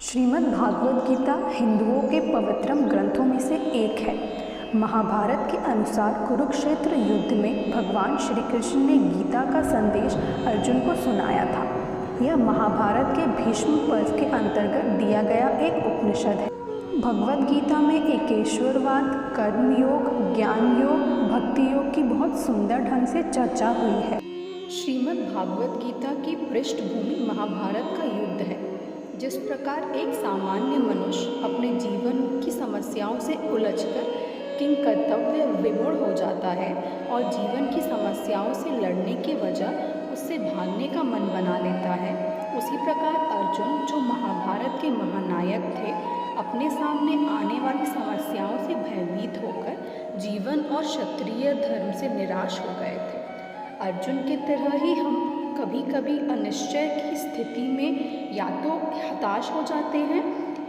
श्रीमद् भागवत गीता हिंदुओं के पवित्रम ग्रंथों में से एक है। महाभारत के अनुसार कुरुक्षेत्र युद्ध में भगवान श्री कृष्ण ने गीता का संदेश अर्जुन को सुनाया था। यह महाभारत के भीष्म पर्व के अंतर्गत दिया गया एक उपनिषद है। भगवत गीता में एकेश्वरवाद, कर्मयोग, ज्ञान योग, भक्ति योग की बहुत सुंदर ढंग से चर्चा हुई है। श्रीमद् भागवत गीता की पृष्ठभूमि महाभारत का युद्ध है। जिस प्रकार एक सामान्य मनुष्य अपने जीवन की समस्याओं से उलझकर किंग कर्तव्य विमूढ़ हो जाता है और जीवन की समस्याओं से लड़ने की वजह उससे भागने का मन बना लेता है, उसी प्रकार अर्जुन, जो महाभारत के महानायक थे, अपने सामने आने वाली समस्याओं से भयभीत होकर जीवन और क्षत्रिय धर्म से निराश हो गए थे। अर्जुन की तरह ही हम कभी कभी अनिश्चय की स्थिति में या तो हताश हो जाते हैं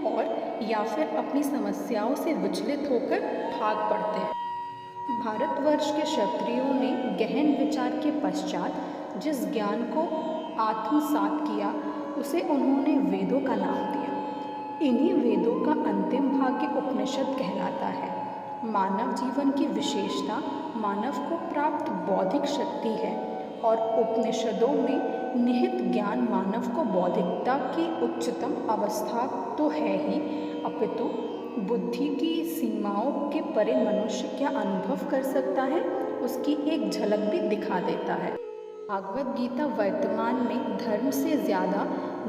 और या फिर अपनी समस्याओं से विचलित होकर भाग पड़ते हैं। भारतवर्ष के क्षत्रियों ने गहन विचार के पश्चात जिस ज्ञान को आत्मसात किया उसे उन्होंने वेदों का नाम दिया। इन्हीं वेदों का अंतिम भाग उपनिषद कहलाता है। मानव जीवन की विशेषता मानव को प्राप्त बौद्धिक शक्ति है और उपनिषदों में निहित ज्ञान मानव को बौद्धिकता की उच्चतम अवस्था तो है ही, अपितु बुद्धि की सीमाओं के परे मनुष्य क्या अनुभव कर सकता है उसकी एक झलक भी दिखा देता है। भागवत गीता वर्तमान में धर्म से ज़्यादा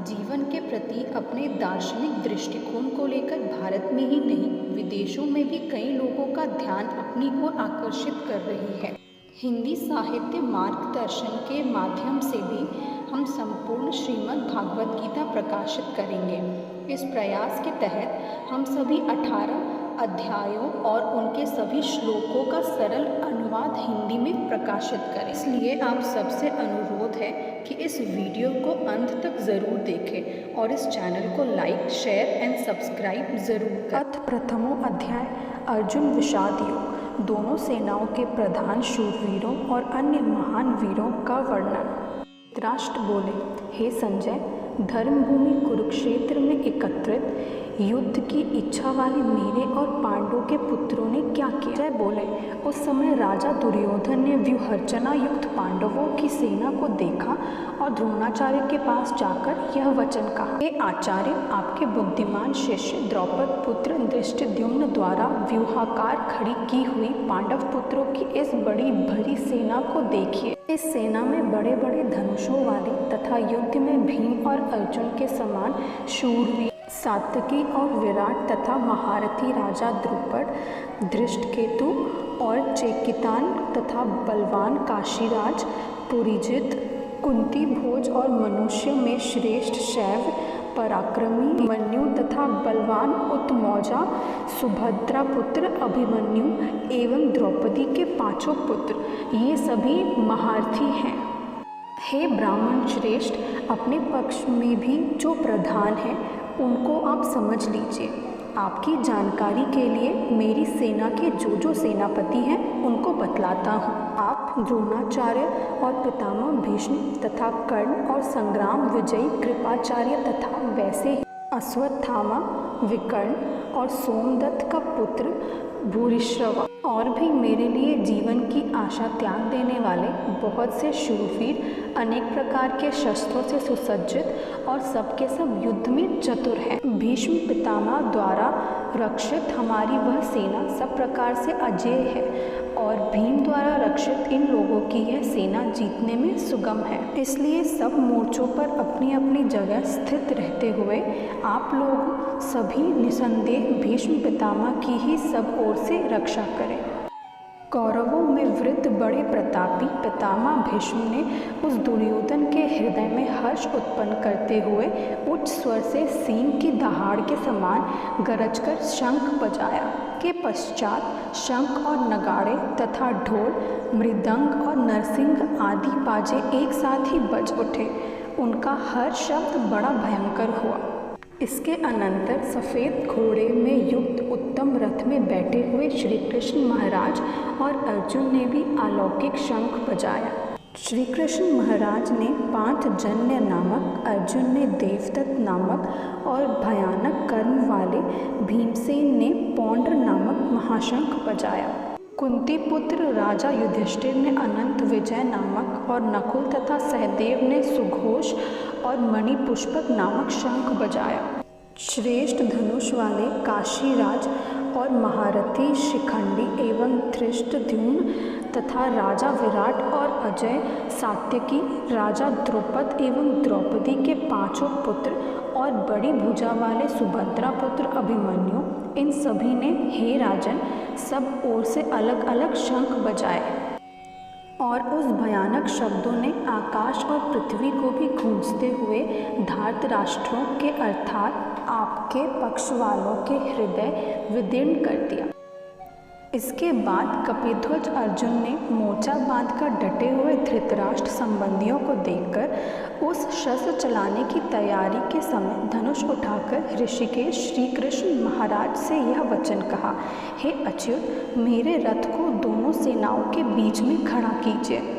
जीवन के प्रति अपने दार्शनिक दृष्टिकोण को लेकर भारत में ही नहीं विदेशों में भी कई लोगों का ध्यान अपनी ओर आकर्षित कर रही है। हिंदी साहित्य मार्गदर्शन के माध्यम से भी हम संपूर्ण श्रीमद् भागवत गीता प्रकाशित करेंगे। इस प्रयास के तहत हम सभी 18 अध्यायों और उनके सभी श्लोकों का सरल अनुवाद हिंदी में प्रकाशित करें। इसलिए आप सबसे अनुरोध है कि इस वीडियो को अंत तक ज़रूर देखें और इस चैनल को लाइक, शेयर एंड सब्सक्राइब ज़रूर करें। अथ प्रथमो अध्याय अर्जुन विषाद योग। दोनों सेनाओं के प्रधान शूरवीरों और अन्य महान वीरों का वर्णन। धृतराष्ट्र बोले, हे संजय, धर्मभूमि कुरुक्षेत्र में एकत्रित युद्ध की इच्छा वाले मेरे और पांडवों के पुत्रों ने क्या किया? जय बोले, उस समय राजा दुर्योधन ने व्यूहर्चना युक्त पांडवों की सेना को देखा और द्रोणाचार्य के पास जाकर यह वचन कहा, हे आचार्य, आपके बुद्धिमान शिष्य द्रौपद पुत्र धृष्टद्युम्न द्वारा व्यूहाकार खड़ी की हुई पांडव पुत्रों की इस बड़ी भरी सेना को देखिए। इस सेना में बड़े बड़े धनुषों वाले तथा युद्ध में भीम और अर्जुन के समान शूरवीर, सात्यकी और विराट तथा महारथी राजा द्रुपद, धृष्टकेतु और चेकितान तथा बलवान काशीराज, पुरीजित, कुंती भोज और मनुष्य में श्रेष्ठ शैव, पराक्रमी मन्यु तथा बलवान उत्मौजा, सुभद्रा पुत्र अभिमन्यु एवं द्रौपदी के 5 पुत्र, ये सभी महारथी हैं। हे ब्राह्मण श्रेष्ठ, अपने पक्ष में भी जो प्रधान हैं उनको आप समझ लीजिए। आपकी जानकारी के लिए मेरी सेना के जो सेनापति हैं उनको बतलाता हूँ। आप द्रोणाचार्य और पितामह भीष्म तथा कर्ण और संग्राम विजयी कृपाचार्य तथा वैसे ही अश्वत्थामा, विकर्ण और सोमदत्त का पुत्र भूरिश्रवा और भी मेरे लिए जीवन की आशा त्याग देने वाले बहुत से शूरवीर अनेक प्रकार के शस्त्रों से सुसज्जित और सबके सब युद्ध में चतुर हैं। भीष्म पितामह द्वारा रक्षित हमारी वह सेना सब प्रकार से अजेय है और भीम द्वारा रक्षित इन लोगों की यह सेना जीतने में सुगम है। इसलिए सब मोर्चों पर अपनी अपनी जगह स्थित रहते हुए आप लोग सभी निसंदेह भीष्म पितामह की ही सब ओर से रक्षा करें। कौरवों में वृद्ध बड़े प्रतापी पितामह भीष्म ने उस दुर्योधन के हृदय में हर्ष उत्पन्न करते हुए उच्च स्वर से सींग की दहाड़ के समान गरजकर शंख बजाया। के पश्चात शंख और नगाड़े तथा ढोल, मृदंग और नरसिंह आदि बाजे एक साथ ही बज उठे। उनका हर शब्द बड़ा भयंकर हुआ। इसके अनंतर सफ़ेद घोड़े में युक्त उत्तम रथ में बैठे हुए श्री कृष्ण महाराज और अर्जुन ने भी अलौकिक शंख बजाया। श्री कृष्ण महाराज ने पांचजन्य नामक, अर्जुन ने देवदत्त नामक और भयानक कर्म वाले भीमसेन ने पौंड्र नामक महाशंख बजाया। कुंती पुत्र राजा युधिष्ठिर ने अनंत विजय नामक और नकुल तथा सहदेव ने सुघोष और मणिपुष्पक नामक शंख बजाया। श्रेष्ठ धनुष वाले काशीराज और महारथी शिखंडी एवं धृष्टद्युम्न तथा राजा विराट और अजय सात्यकी, राजा द्रुपद एवं द्रौपदी के पांचों पुत्र और बड़ी भुजा वाले सुभद्रा पुत्र अभिमन्यु, इन सभी ने हे राजन सब ओर से अलग अलग शंख बजाए और उस भयानक शब्दों ने आकाश और पृथ्वी को भी गूंजते हुए धार्तराष्ट्रों के अर्थात आपके पक्ष वालों के हृदय विदीर्ण कर दिया। इसके बाद कपिध्वज अर्जुन ने मोर्चा बांधकर डटे हुए धृतराष्ट्र संबंधियों को देखकर उस शस्त्र चलाने की तैयारी के समय धनुष उठाकर ऋषिकेश श्री कृष्ण महाराज से यह वचन कहा, हे अच्युत, मेरे रथ को दोनों सेनाओं के बीच में खड़ा कीजिए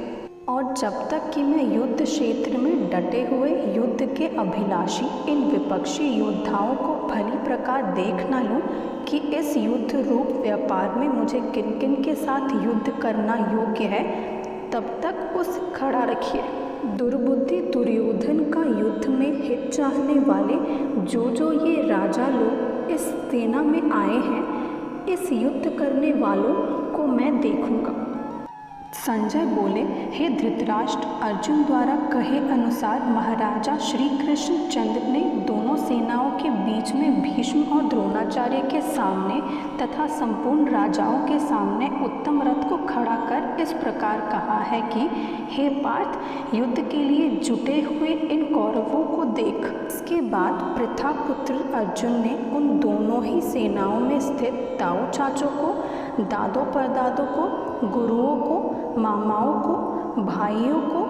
और जब तक कि मैं युद्ध क्षेत्र में डटे हुए युद्ध के अभिलाषी इन विपक्षी योद्धाओं को भली प्रकार देख न लूं कि इस युद्ध रूप व्यापार में मुझे किन किन के साथ युद्ध करना योग्य है, तब तक उसे खड़ा रखिए। दुर्बुद्धि दुर्योधन का युद्ध में हित चाहने वाले जो ये राजा लोग इस सेना में आए हैं, इस युद्ध करने वालों को मैं देखूंगा। संजय बोले, हे धृतराष्ट्र, अर्जुन द्वारा कहे अनुसार महाराजा श्री कृष्ण चंद्र ने दोनों सेनाओं के बीच में भीष्म और द्रोणाचार्य के सामने तथा संपूर्ण राजाओं के सामने उत्तम रथ को खड़ा कर इस प्रकार कहा है कि हे पार्थ, युद्ध के लिए जुटे हुए इन कौरवों को देख। इसके बाद पृथा पुत्र अर्जुन ने उन दोनों ही सेनाओं में स्थित ताऊ चाचों को, दादों परदादों को, गुरुओं को, मामाओं को, भाइयों को,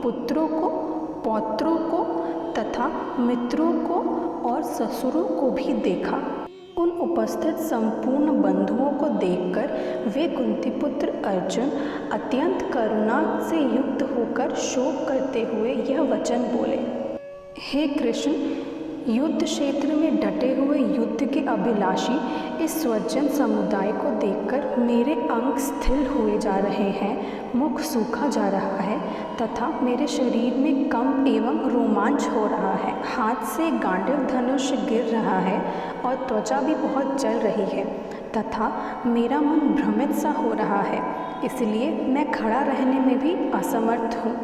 पुत्रों को, पौत्रों को तथा मित्रों को और ससुरों को भी देखा। उन उपस्थित संपूर्ण बंधुओं को देखकर वे कुंतीपुत्र अर्जुन अत्यंत करुणा से युक्त होकर शोक करते हुए यह वचन बोले, हे कृष्ण, युद्ध क्षेत्र में डटे हुए युद्ध के अभिलाषी इस स्वजन समुदाय को देखकर मेरे अंग स्थिर हुए जा रहे हैं, मुख सूखा जा रहा है तथा मेरे शरीर में कंप एवं रोमांच हो रहा है, हाथ से गांडीव धनुष गिर रहा है और त्वचा भी बहुत जल रही है तथा मेरा मन भ्रमित सा हो रहा है, इसलिए मैं खड़ा रहने में भी असमर्थ हूँ।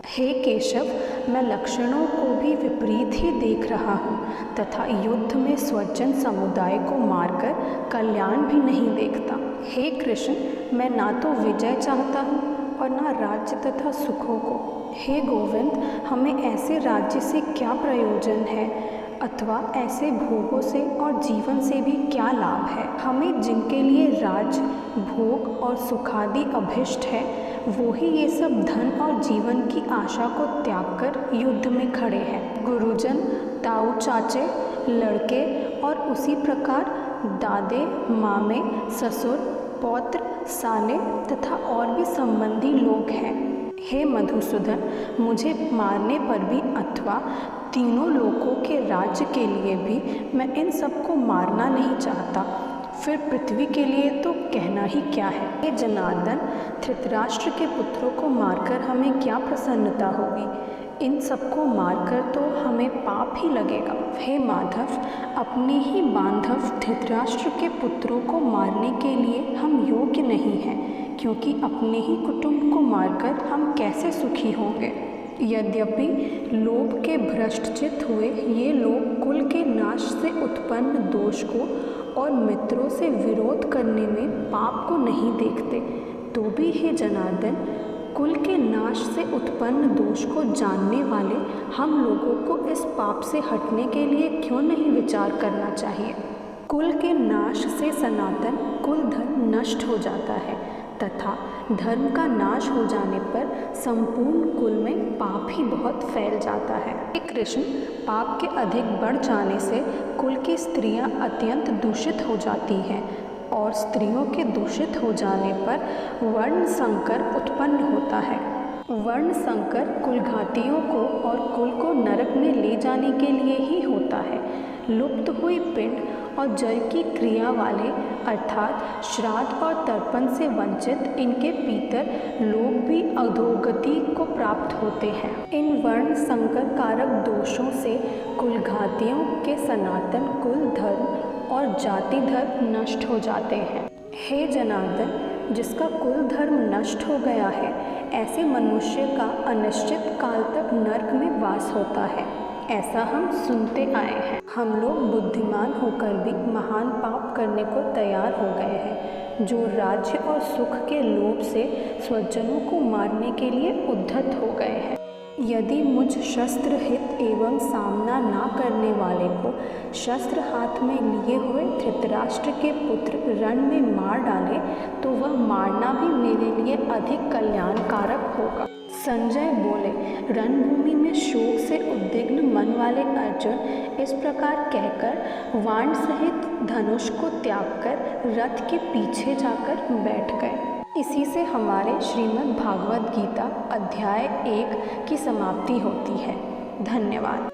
हे केशव, मैं लक्षणों को भी विपरीत ही देख रहा हूँ तथा युद्ध में स्वजन समुदाय को मारकर कल्याण भी नहीं देखता। हे कृष्ण, मैं ना तो विजय चाहता हूँ और ना राज्य तथा सुखों को। हे गोविंद, हमें ऐसे राज्य से क्या प्रयोजन है अथवा ऐसे भोगों से और जीवन से भी क्या लाभ है। हमें जिनके लिए राज, भोग और सुखादि अभिष्ट है, वो ही ये सब धन और जीवन की आशा को त्याग कर युद्ध में खड़े हैं। गुरुजन, ताऊ चाचे, लड़के और उसी प्रकार दादे, मामे, ससुर, पौत्र, साले तथा और भी संबंधी लोग हैं। हे मधुसूदन, मुझे मारने पर भी अथवा तीनों लोकों के राज्य के लिए भी मैं इन सबको मारना नहीं चाहता, फिर पृथ्वी के लिए तो कहना ही क्या है। हे जनार्दन, धृतराष्ट्र के पुत्रों को मारकर हमें क्या प्रसन्नता होगी, इन सबको मारकर तो हमें पाप ही लगेगा। हे माधव, अपने ही बांधव धृतराष्ट्र के पुत्रों को मारने के लिए हम योग्य नहीं हैं, क्योंकि अपने ही कुटुंब को मारकर हम कैसे सुखी होंगे। यद्यपि लोभ के भ्रष्टचित हुए ये लोग कुल के नाश से उत्पन्न दोष को और मित्रों से विरोध करने में पाप को नहीं देखते, तो भी हे जनार्दन, कुल के नाश से उत्पन्न दोष को जानने वाले हम लोगों को इस पाप से हटने के लिए क्यों नहीं विचार करना चाहिए। कुल के नाश से सनातन कुल धर्म नष्ट हो जाता है तथा धर्म का नाश हो जाने पर संपूर्ण कुल में पाप ही बहुत फैल जाता है। कृष्ण, पाप के अधिक बढ़ जाने से कुल की स्त्रियां अत्यंत दूषित हो जाती हैं और स्त्रियों के दूषित हो जाने पर वर्ण संकर उत्पन्न होता है। वर्ण संकर कुलघातियों को और कुल को नरक में ले जाने के लिए ही होता है। लुप्त हुई पिंड और जल की क्रिया वाले अर्थात श्राद्ध और तर्पण से वंचित इनके पीतर लोग भी अधोगति को प्राप्त होते हैं। इन वर्ण संकर कारक दोषों से कुलघातियों के सनातन कुल धर्म और जाति धर्म नष्ट हो जाते हैं। हे जनार्दन, जिसका कुल धर्म नष्ट हो गया है, ऐसे मनुष्य का अनिश्चित काल तक नरक में वास होता है, ऐसा हम सुनते आए हैं। हम लोग बुद्धिमान होकर भी महान पाप करने को तैयार हो गए हैं, जो राज्य और सुख के लोभ से स्वजनों को मारने के लिए उद्धत हो गए हैं। यदि मुझ शस्त्र हित एवं सामना ना करने वाले को शस्त्र हाथ में लिए हुए धृतराष्ट्र के पुत्र रण में मार डाले तो वह मारना भी मेरे लिए अधिक कल्याणकारक होगा। संजय बोले, रणभूमि में शोक से उद्विग्न मन वाले अर्जुन इस प्रकार कहकर वाण सहित धनुष को त्याग कर रथ के पीछे जाकर बैठ गए। इसी से हमारे श्रीमद् भागवत गीता अध्याय 1 की समाप्ति होती है। धन्यवाद।